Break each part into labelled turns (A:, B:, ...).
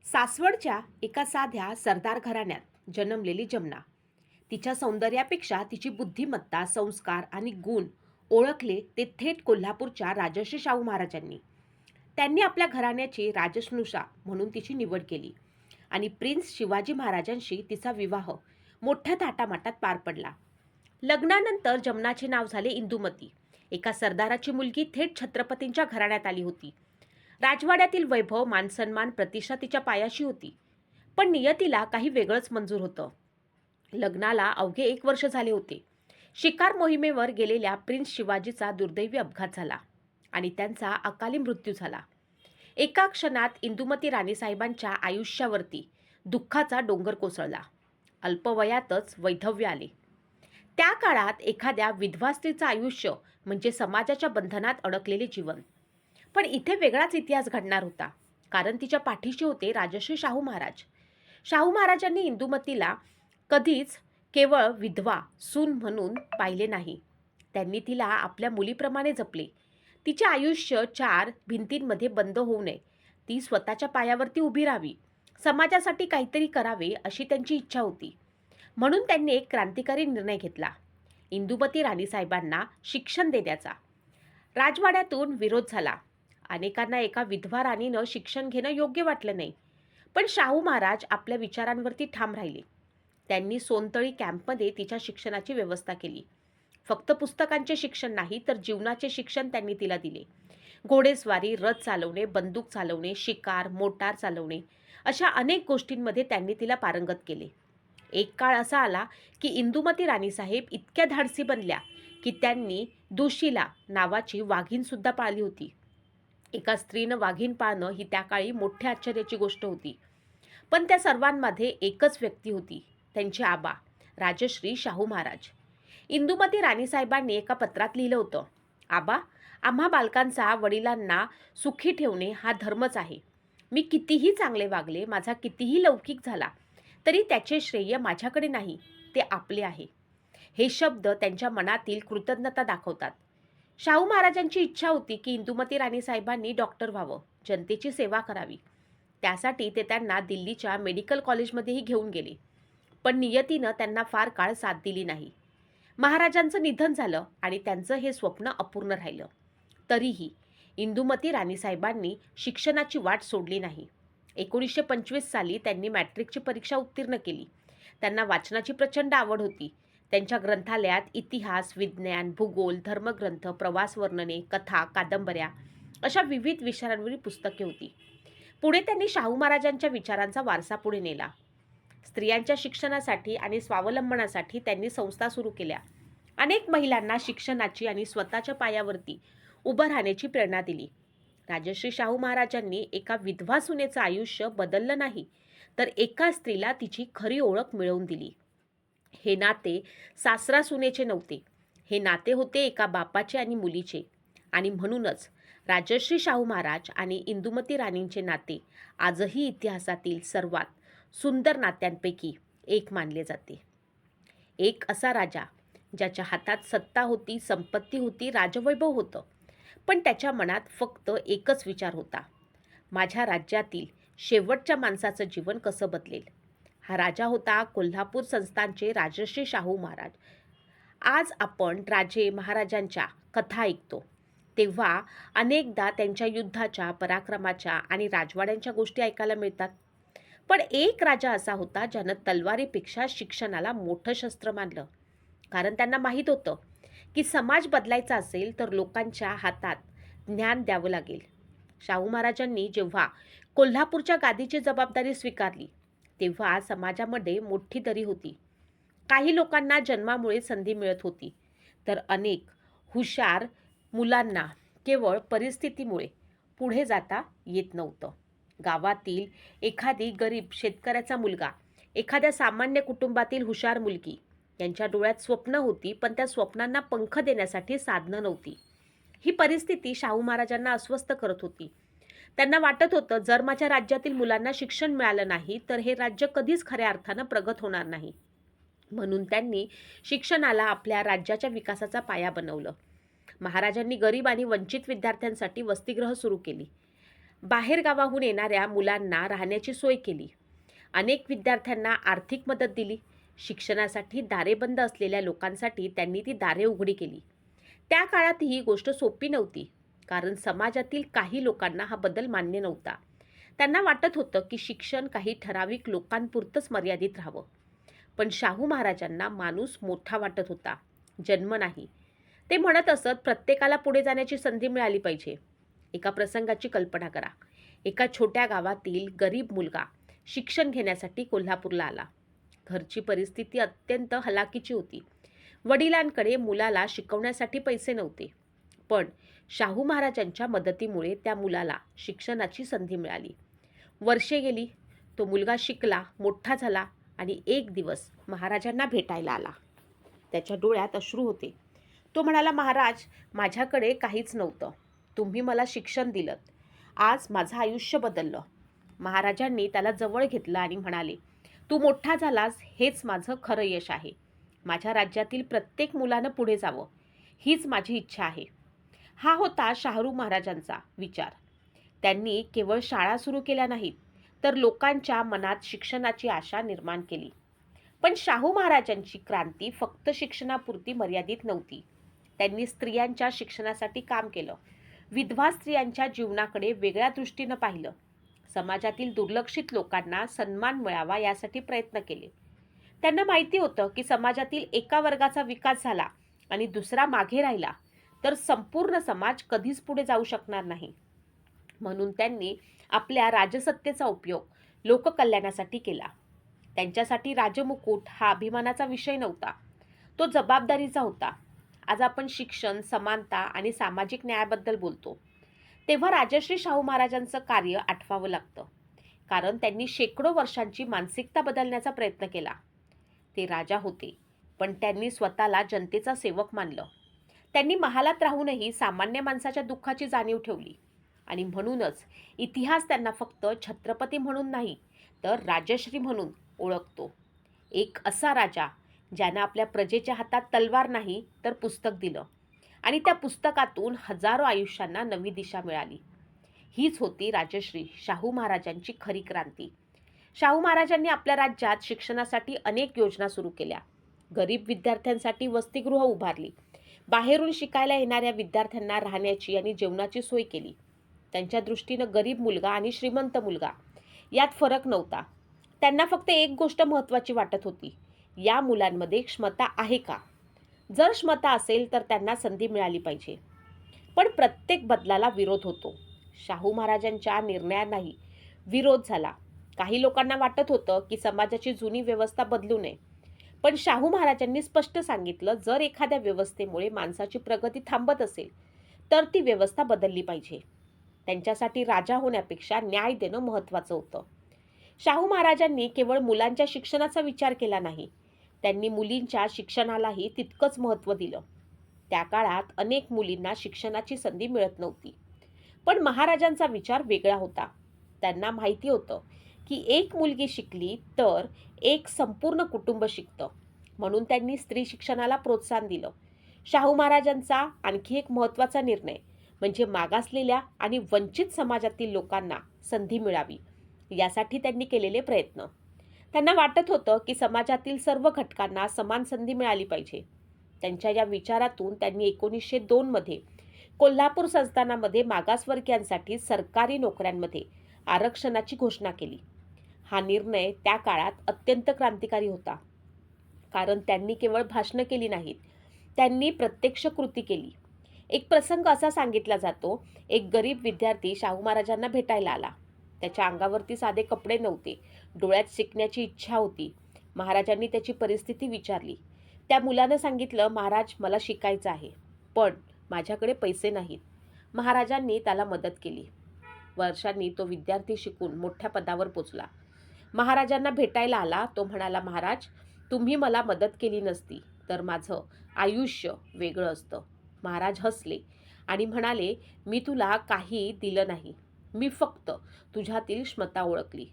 A: सासवडच्या एका साध्या सरदार घराण्यात जन्मलेली जमुना. तिच्या सौंदर्यापेक्षा तिची बुद्धिमत्ता, संस्कार आणि गुण ओळखले ते थेट कोल्हापूरच्या राजर्षी शाहू महाराजांनी. त्यांनी आपल्या घराण्याची राजश्नुषा म्हणून तिची निवड केली आणि प्रिन्स शिवाजी महाराजांशी तिचा विवाह मोठ्या थाटामाटात पार पडला. लग्नानंतर जमुनाचे नाव झाले इंदुमती. एका सरदाराची मुलगी थेट छत्रपतींच्या घराण्यात आली होती. राजवाड्यातील वैभव, मानसन्मान, प्रतिष्ठा तिच्या पायाशी होती. पण नियतीला काही वेगळंच मंजूर होतं. लग्नाला अवघे 1 वर्ष झाले होते. शिकार मोहिमेवर गेलेल्या प्रिन्स शिवाजीचा दुर्दैवी अपघात झाला आणि त्यांचा अकाली मृत्यू झाला. एका क्षणात इंदुमती राणीसाहेबांच्या आयुष्यावरती दुःखाचा डोंगर कोसळला. अल्पवयातच वैधव्य आले. त्या काळात एखाद्या विधवा स्त्रीचं आयुष्य म्हणजे समाजाच्या बंधनात अडकलेले जीवन. पण इथे वेगळाच इतिहास घडणार होता, कारण तिच्या पाठीशी होते राजर्षी शाहू महाराज. शाहू महाराजांनी इंदुमतीला कधीच केवळ विधवा सून म्हणून पाहिले नाही. त्यांनी तिला आपल्या मुलीप्रमाणे जपले. तिचे आयुष्य 4 भिंतींमध्ये बंद होऊ नये. ती स्वतःच्या पायावरती उभी राहावी, समाजासाठी काहीतरी करावे अशी त्यांची इच्छा होती. म्हणून त्यांनी एक क्रांतिकारी निर्णय घेतला, इंदुमती राणीसाहेबांना शिक्षण देण्याचा. राजवाड्यातून विरोध झाला. अनेकांना एका विधवा राणीनं शिक्षण घेणं योग्य वाटलं नाही. पण शाहू महाराज आपल्या विचारांवरती ठाम राहिले. त्यांनी सोनतळी कॅम्पमध्ये तिच्या शिक्षणाची व्यवस्था केली. फक्त पुस्तकांचे शिक्षण नाही, तर जीवनाचे शिक्षण त्यांनी तिला दिले. घोडेस्वारी, रथ चालवणे, बंदूक चालवणे, शिकार, मोटार चालवणे अशा अनेक गोष्टींमध्ये त्यांनी तिला पारंगत केले. एक काळ असा आला की इंदुमती राणीसाहेब इतक्या धाडसी बनल्या की त्यांनी दुशिला नावाची वाघीणसुद्धा पाळली होती. एका स्त्रीनं वाघीण पाळणं ही त्या काळी मोठ्या आश्चर्याची गोष्ट होती. पण त्या सर्वांमध्ये एकच व्यक्ती होती, त्यांचे आबा राजश्री शाहू महाराज. इंदुमती राणीसाहेबांनी एका पत्रात लिहिलं होतं, आबा, आम्हा बालकांचा वडिलांना सुखी ठेवणे हा धर्मच आहे. मी कितीही चांगले वागले, माझा कितीही लौकिक झाला, तरी त्याचे श्रेय माझ्याकडे नाही, ते आपले आहे. हे शब्द त्यांच्या मनातील कृतज्ञता दाखवतात. शाहू महाराजांची इच्छा होती की इंदुमती राणीसाहेबांनी डॉक्टर व्हावं, जनतेची सेवा करावी. त्यासाठी ते त्यांना दिल्लीच्या मेडिकल कॉलेजमध्येही घेऊन गेले. पण नियतीनं त्यांना फार काळ साथ दिली नाही. महाराजांचं निधन झालं आणि त्यांचं हे स्वप्न अपूर्ण राहिलं. तरीही इंदुमती राणीसाहेबांनी शिक्षणाची वाट सोडली नाही. 1925 साली त्यांनी मॅट्रिकची परीक्षा उत्तीर्ण केली. त्यांना वाचनाची प्रचंड आवड होती. त्यांच्या ग्रंथालयात इतिहास, विज्ञान, भूगोल, धर्मग्रंथ, प्रवास वर्णने, कथा, कादंबऱ्या अशा विविध विषयांवरील पुस्तके होती. पुढे त्यांनी शाहू महाराजांच्या विचारांचा वारसा पुढे नेला. स्त्रियांच्या शिक्षणासाठी आणि स्वावलंबनासाठी त्यांनी संस्था सुरू केल्या. अनेक महिलांना शिक्षणाची आणि स्वतःच्या पायावरती उभं राहण्याची प्रेरणा दिली. राजश्री शाहू महाराजांनी एका विधवा सुनेचं आयुष्य बदललं नाही, तर एका स्त्रीला तिची खरी ओळख मिळवून दिली. हे नाते सासरा सुनेचे नव्हते, हे नाते होते एका बापाचे आणि मुलीचे. आणि म्हणूनच राजश्री शाहू महाराज आणि इंदुमती राणींचे नाते आजही इतिहासातील सर्वात सुंदर नात्यांपैकी एक मानले जाते. एक असा राजा ज्याच्या हातात सत्ता होती, संपत्ती होती, राजवैभव होतं, पण त्याच्या मनात फक्त एकच विचार होता, माझ्या राज्यातील शेवटच्या माणसाचं जीवन कसं बदलेल. हा राजा होता कोल्हापूर संस्थानचे राजर्षी शाहू महाराज. आज आपण राजे महाराजांच्या कथा ऐकतो तेव्हा अनेकदा त्यांच्या युद्धाच्या, पराक्रमाच्या आणि राजवाड्यांच्या गोष्टी ऐकायला मिळतात. पण एक राजा असा होता ज्यानं तलवारीपेक्षा शिक्षणाला मोठं शस्त्र मानलं. कारण त्यांना माहीत होतं की समाज बदलायचा असेल तर लोकांच्या हातात ज्ञान द्यावं लागेल. शाहू महाराजांनी जेव्हा कोल्हापूरच्या गादीची जबाबदारी स्वीकारली तेव्हा समाजामध्ये मोठी दरी होती. काही लोकांना जन्मामुळे संधी मिळत होती, तर अनेक हुशार मुलांना केवळ परिस्थितीमुळे पुढे जाता येत नव्हतं. गावातील एखादी गरीब शेतकऱ्याचा मुलगा, एखाद्या सामान्य कुटुंबातील हुशार मुलगी यांच्या डोळ्यात स्वप्न होती, पण त्या स्वप्नांना पंख देण्यासाठी साधनं नव्हती. ही परिस्थिती शाहू महाराजांना अस्वस्थ करत होती. त्यांना वाटत होतं, जर माझ्या राज्यातील मुलांना शिक्षण मिळालं नाही तर हे राज्य कधीच खऱ्या अर्थानं प्रगत होणार नाही. म्हणून त्यांनी शिक्षणाला आपल्या राज्याच्या विकासाचा पाया बनवलं. महाराजांनी गरीब आणि वंचित विद्यार्थ्यांसाठी वसतिगृह सुरू केली. बाहेरगावाहून येणाऱ्या मुलांना राहण्याची सोय केली. अनेक विद्यार्थ्यांना आर्थिक मदत दिली. शिक्षणासाठी दारे बंद असलेल्या लोकांसाठी त्यांनी ती दारे उघडी केली. त्या काळात ही गोष्ट सोपी नव्हती, कारण समाजातील काही लोकांना हा बदल मान्य नव्हता. त्यांना वाटत होतं की शिक्षण काही ठराविक लोकांपुरतंच मर्यादित राहावं. पण शाहू महाराजांना माणूस मोठा वाटत होता, जन्म नाही. ते म्हणत असत, प्रत्येकाला पुढे जाण्याची संधी मिळाली पाहिजे. एका प्रसंगाची कल्पना करा. एका छोट्या गावातील गरीब मुलगा शिक्षण घेण्यासाठी कोल्हापूरला आला. घरची परिस्थिती अत्यंत हलाखीची होती. वडिलांकडे मुलाला शिकवण्यासाठी पैसे नव्हते. पण शाहू महाराजांच्या मदतीमुळे त्या मुलाला शिक्षणाची संधी मिळाली. वर्षे गेली. तो मुलगा शिकला, मोठा झाला आणि एक दिवस महाराजांना भेटायला आला. त्याच्या डोळ्यात अश्रू होते. तो म्हणाला, महाराज, माझ्याकडे काहीच नव्हतं. तुम्ही मला शिक्षण दिलंत. आज माझं आयुष्य बदललं. महाराजांनी त्याला जवळ घेतलं आणि म्हणाले, तू मोठा झालास, हेच माझं खरं यश आहे. माझ्या राज्यातील प्रत्येक मुलानं पुढे जावं, हीच माझी इच्छा आहे. हा होता शाहू महाराजांचा विचार. त्यांनी केवळ शाळा सुरू केल्या नाहीत, तर लोकांच्या मनात शिक्षणाची आशा निर्माण केली. पण शाहू महाराजांची क्रांती फक्त शिक्षणापुरती मर्यादित नव्हती. त्यांनी स्त्रियांच्या शिक्षणासाठी काम केलं. विधवा स्त्रियांच्या जीवनाकडे वेगळ्या दृष्टीनं पाहिलं. समाजातील दुर्लक्षित लोकांना सन्मान मिळावा यासाठी प्रयत्न केले. त्यांना माहिती होतं की समाजातील एका वर्गाचा विकास झाला आणि दुसरा मागे राहिला तर संपूर्ण समाज कधीच पुढे जाऊ शकणार नाही. म्हणून त्यांनी आपल्या राजसत्तेचा उपयोग लोककल्याणासाठी केला. त्यांच्यासाठी राजमुकुट हा अभिमानाचा विषय नव्हता, तो जबाबदारीचा होता. आज आपण शिक्षण, समानता आणि सामाजिक न्यायाबद्दल बोलतो, तेव्हा राजश्री शाहू महाराजांचं कार्य आठवावं लागतं, कारण त्यांनी शेकडो वर्षांची मानसिकता बदलण्याचा प्रयत्न केला. ते राजा होते, पण त्यांनी स्वतःला जनतेचा सेवक मानलं. त्यांनी महालात राहूनही सामान्य माणसाच्या दुःखाची जाणीव ठेवली आणि म्हणूनच इतिहास त्यांना फक्त छत्रपती म्हणून नाही, तर राजश्री म्हणून ओळखतो. एक असा राजा ज्यानं आपल्या प्रजेच्या हातात तलवार नाही तर पुस्तक दिलं आणि त्या पुस्तकातून हजारो आयुष्यांना नवी दिशा मिळाली. हीच होती राजश्री शाहू महाराजांची खरी क्रांती. शाहू महाराजांनी आपल्या राज्यात शिक्षणासाठी अनेक योजना सुरू केल्या. गरीब विद्यार्थ्यांसाठी वसतिगृह उभारली. बाहेरून शिकायला येणाऱ्या विद्यार्थ्यांना राहण्याची आणि जेवणाची सोय केली. त्यांच्या दृष्टीनं गरीब मुलगा आणि श्रीमंत मुलगा यात फरक नव्हता. त्यांना फक्त एक गोष्ट महत्त्वाची वाटत होती, या मुलांमध्ये क्षमता आहे का? जर क्षमता असेल तर त्यांना संधी मिळाली पाहिजे. पण प्रत्येक बदलाला विरोध होतो. शाहू महाराजांच्या निर्णयांनाही विरोध झाला. काही लोकांना वाटत होतं की समाजाची जुनी व्यवस्था बदलू नये. पण शाहू महाराजांनी स्पष्ट सांगितलं, जर एखाद्या व्यवस्थेमुळे माणसाची प्रगती थांबत असेल तर ती व्यवस्था बदलली पाहिजे. त्यांच्यासाठी राजा होण्यापेक्षा न्याय देणं महत्त्वाचं होतं. शाहू महाराजांनी केवळ मुलांच्या शिक्षणाचा विचार केला नाही, त्यांनी मुलींच्या शिक्षणालाही तितकंच महत्त्व दिलं. त्या काळात अनेक मुलींना शिक्षणाची संधी मिळत नव्हती. पण महाराजांचा विचार वेगळा होता. त्यांना माहिती होतं की एक मुलगी शिकली तर एक संपूर्ण कुटुंब शिकतं. म्हणून त्यांनी स्त्री शिक्षणाला प्रोत्साहन दिलं. शाहू महाराजांचा आणखी एक महत्त्वाचा निर्णय म्हणजे मागासलेल्या आणि वंचित समाजातील लोकांना संधी मिळावी, यासाठी त्यांनी केलेले प्रयत्न. त्यांना वाटत होतं की समाजातील सर्व घटकांना समान संधी मिळाली पाहिजे. त्यांच्या या विचारातून त्यांनी 1902 मध्ये कोल्हापूर संस्थानामध्ये मागासवर्गीयांसाठी सरकारी नोकऱ्यांमध्ये आरक्षणाची घोषणा केली. हा निर्णय त्या काळात अत्यंत क्रांतिकारी होता, कारण त्यांनी केवळ भाषणं केली नाहीत, त्यांनी प्रत्यक्ष कृती केली. एक प्रसंग असा सांगितला जातो, एक गरीब विद्यार्थी शाहू महाराजांना भेटायला आला. त्याच्या अंगावरती साधे कपडे नव्हते, डोळ्यात शिकण्याची इच्छा होती. महाराजांनी त्याची परिस्थिती विचारली. त्या मुलानं सांगितलं, महाराज, मला शिकायचं आहे, पण माझ्याकडे पैसे नाहीत. महाराजांनी त्याला मदत केली. वर्षांनी तो विद्यार्थी शिकून मोठ्या पदावर पोचला. महाराजांना भेटायला आला. तो म्हणाला, महाराज, तुम्ही मला मदत केली नसती तर माझं आयुष्य वेगळं असतं. महाराज हसले आणि म्हणाले, मी तुला काही दिलं नाही, मी फक्त तुझ्यातील क्षमता ओळखली.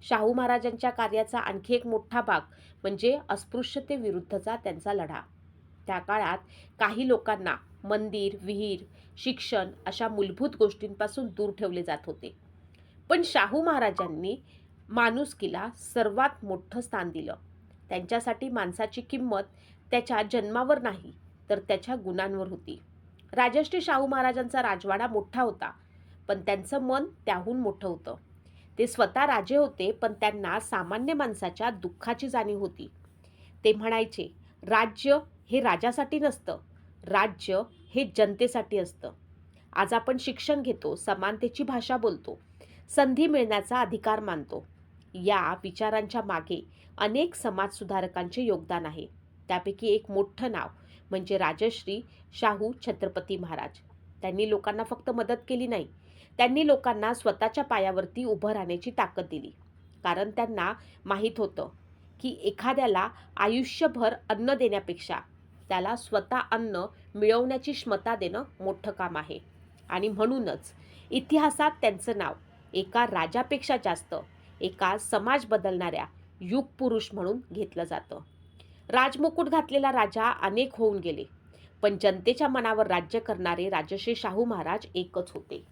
A: शाहू महाराजांच्या कार्याचा आणखी एक मोठा भाग म्हणजे अस्पृश्यतेविरुद्धचा त्यांचा लढा. त्या काळात काही लोकांना मंदिर, विहीर, शिक्षण अशा मूलभूत गोष्टींपासून दूर ठेवले जात होते. पण शाहू महाराजांनी माणुसकीला सर्वात मोठं स्थान दिलं. त्यांच्यासाठी माणसाची किंमत त्याच्या जन्मावर नाही, तर त्याच्या गुणांवर होती. राजश्री शाहू महाराजांचा राजवाडा मोठा होता, पण त्यांचं मन त्याहून मोठं होतं. ते स्वतः राजे होते, पण त्यांना सामान्य माणसाच्या दुःखाची जाणीव होती. ते म्हणायचे, राज्य हे राजासाठी नसतं, राज्य हे जनतेसाठी असतं. आज आपण शिक्षण घेतो, समानतेची भाषा बोलतो, संधी मिळण्याचा अधिकार मानतो. या विचारांच्या मागे अनेक समाजसुधारकांचे योगदान आहे. त्यापैकी एक मोठं नाव म्हणजे राजश्री शाहू छत्रपती महाराज. त्यांनी लोकांना फक्त मदत केली नाही, त्यांनी लोकांना स्वतःच्या पायावरती उभं राहण्याची ताकद दिली. कारण त्यांना माहीत होतं की एखाद्याला आयुष्यभर अन्न देण्यापेक्षा त्याला स्वतः अन्न मिळवण्याची क्षमता देणं मोठं काम आहे. आणि म्हणूनच इतिहासात त्यांचं नाव एका राजापेक्षा जास्त एका समाज बदलणाऱ्या युगपुरुष म्हणून घेतलं जातं. राजमुकुट घातलेला राजा अनेक होऊन गेले, पण जनतेच्या मनावर राज्य करणारे राजश्री शाहू महाराज एकच होते.